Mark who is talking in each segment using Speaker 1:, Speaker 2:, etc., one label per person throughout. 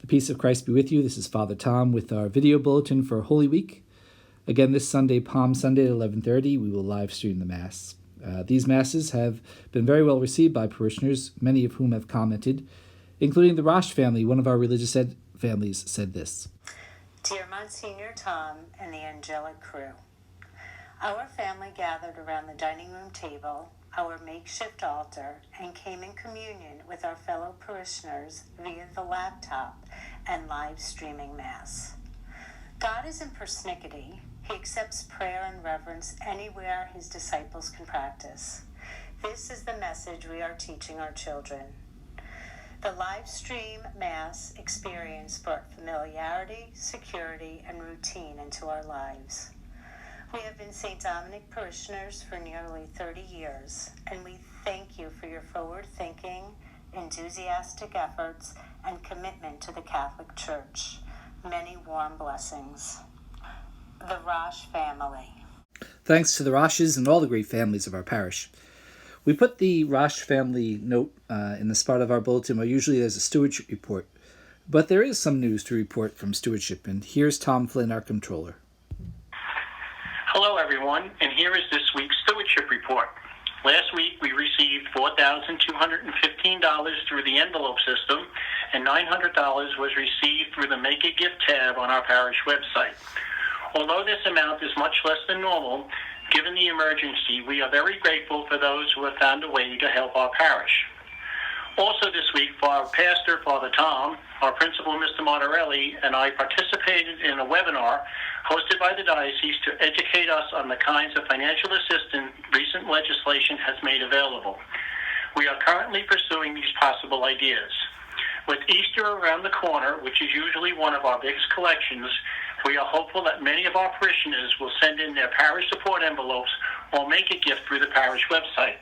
Speaker 1: The peace of Christ be with you. This is Father Tom with our video bulletin for Holy Week. Again, this Sunday, Palm Sunday at 11:30, we will live stream the Mass. These Masses have been very well received by parishioners, many of whom have commented, including the Roche family. One of our religious families said this.
Speaker 2: Dear Monsignor Tom and the angelic crew, our family gathered around the dining room table, our makeshift altar, and came in communion with our fellow parishioners via the laptop and live streaming Mass. God is in persnickety. He accepts prayer and reverence anywhere his disciples can practice. This is the message we are teaching our children. The live stream Mass experience brought familiarity, security, and routine into our lives. We have been St. Dominic parishioners for nearly 30 years, and we thank you for your forward-thinking, enthusiastic efforts, and commitment to the Catholic Church. Many warm blessings. The Roche family.
Speaker 1: Thanks to the Roches and all the great families of our parish. We put the Roche family note in the spot of our bulletin where usually there's a stewardship report, but there is some news to report from stewardship, and here's Tom Flynn, our controller.
Speaker 3: Hello, everyone, and here is this week's stewardship report. Last week, we received $4,215 through the envelope system, and $900 was received through the Make a Gift tab on our parish website. Although this amount is much less than normal, given the emergency, we are very grateful for those who have found a way to help our parish. Also this week, for our pastor, Father Tom, our principal, Mr. Martorelli, and I participated in a webinar hosted by the diocese to educate us on the kinds of financial assistance recent legislation has made available. We are currently pursuing these possible ideas. With Easter around the corner, which is usually one of our biggest collections, we are hopeful that many of our parishioners will send in their parish support envelopes or make a gift through the parish website.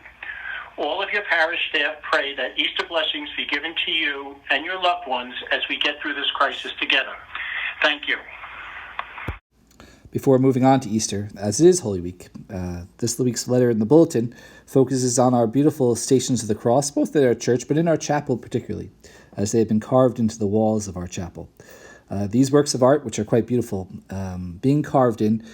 Speaker 3: All of your parish staff pray that Easter blessings be given to you and your loved ones as we get through this crisis together. Thank you.
Speaker 1: Before moving on to Easter, as it is Holy Week, this week's letter in the Bulletin focuses on our beautiful Stations of the Cross, both at our church, but in our chapel particularly, as they have been carved into the walls of our chapel. These works of art, which are quite beautiful, being carved in,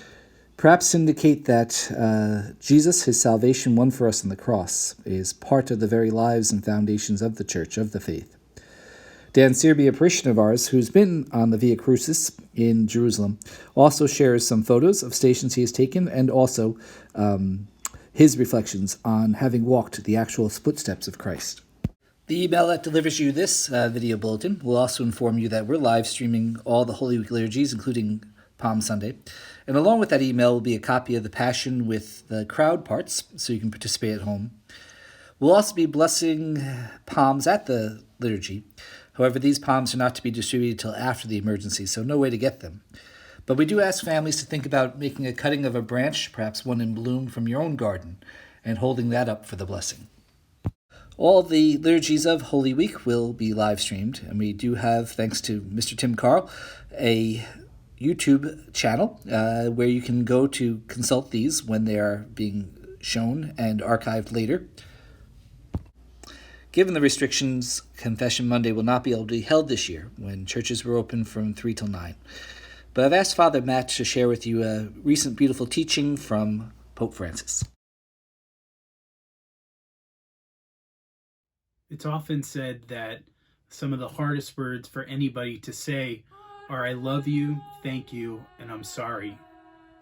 Speaker 1: perhaps indicate that Jesus, his salvation won for us on the cross, is part of the very lives and foundations of the Church, of the faith. Dan Searby, a parishioner of ours who's been on the Via Crucis in Jerusalem, also shares some photos of stations he has taken and also his reflections on having walked the actual footsteps of Christ. The email that delivers you this video bulletin will also inform you that we're live streaming all the Holy Week liturgies, including Palm Sunday. And along with that email will be a copy of the Passion with the crowd parts, so you can participate at home. We'll also be blessing palms at the liturgy. However, these palms are not to be distributed till after the emergency, so no way to get them. But we do ask families to think about making a cutting of a branch, perhaps one in bloom from your own garden, and holding that up for the blessing. All the liturgies of Holy Week will be live streamed, and we do have, thanks to Mr. Tim Carl, a YouTube channel where you can go to consult these when they are being shown and archived later. Given the restrictions, Confession Monday will not be able to be held this year when churches were open from 3 till 9. But I've asked Father Matt to share with you a recent beautiful teaching from Pope Francis.
Speaker 4: It's often said that some of the hardest words for anybody to say are I love you, thank you, and I'm sorry.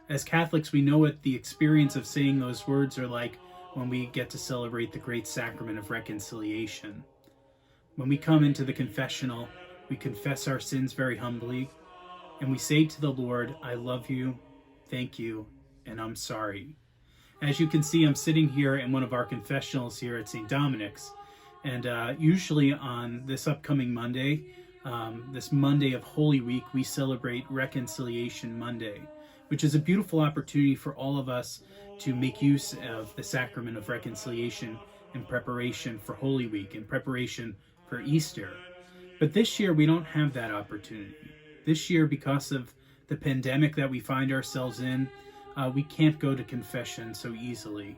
Speaker 4: As Catholics, we know what the experience of saying those words are like when we get to celebrate the great sacrament of reconciliation. When we come into the confessional, we confess our sins very humbly, and we say to the Lord, I love you, thank you, and I'm sorry. As you can see, I'm sitting here in one of our confessionals here at St. Dominic's, and usually on this upcoming Monday, this Monday of Holy Week, we celebrate Reconciliation Monday, which is a beautiful opportunity for all of us to make use of the sacrament of reconciliation in preparation for Holy Week, in preparation for Easter. But this year, we don't have that opportunity. This year, because of the pandemic that we find ourselves in, we can't go to confession so easily.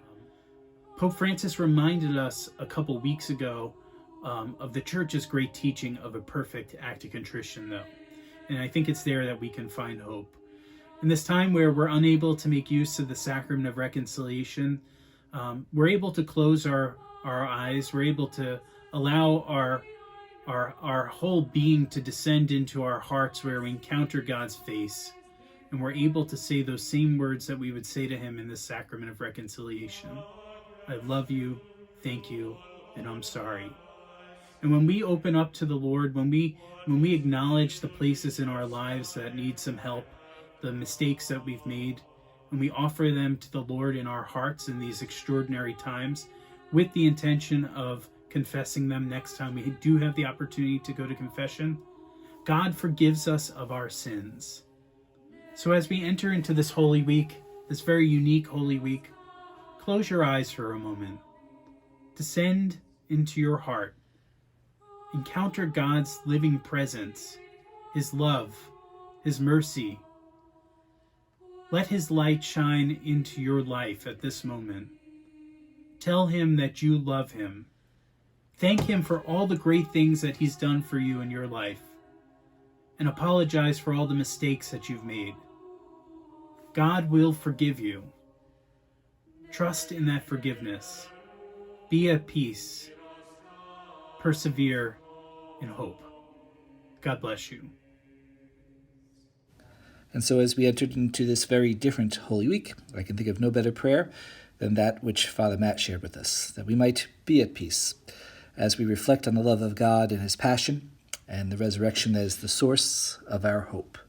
Speaker 4: Pope Francis reminded us a couple weeks ago of the church's great teaching of a perfect act of contrition, though. And I think it's there that we can find hope. In this time where we're unable to make use of the sacrament of reconciliation, we're able to close our eyes. We're able to allow our whole being to descend into our hearts, where we encounter God's face, and we're able to say those same words that we would say to him in the sacrament of reconciliation. I love you, thank you, and I'm sorry. And when we open up to the Lord, when we acknowledge the places in our lives that need some help, the mistakes that we've made, and we offer them to the Lord in our hearts in these extraordinary times, with the intention of confessing them next time we do have the opportunity to go to confession, God forgives us of our sins. So as we enter into this Holy Week, this very unique Holy Week, close your eyes for a moment. Descend into your heart. Encounter God's living presence, his love, his mercy. Let his light shine into your life at this moment. Tell him that you love him. Thank him for all the great things that he's done for you in your life, and apologize for all the mistakes that you've made. God will forgive you. Trust in that forgiveness. Be at peace. Persevere in hope. God bless you.
Speaker 1: And so as we entered into this very different Holy Week, I can think of no better prayer than that which Father Matt shared with us, that we might be at peace as we reflect on the love of God and his passion and the resurrection as the source of our hope.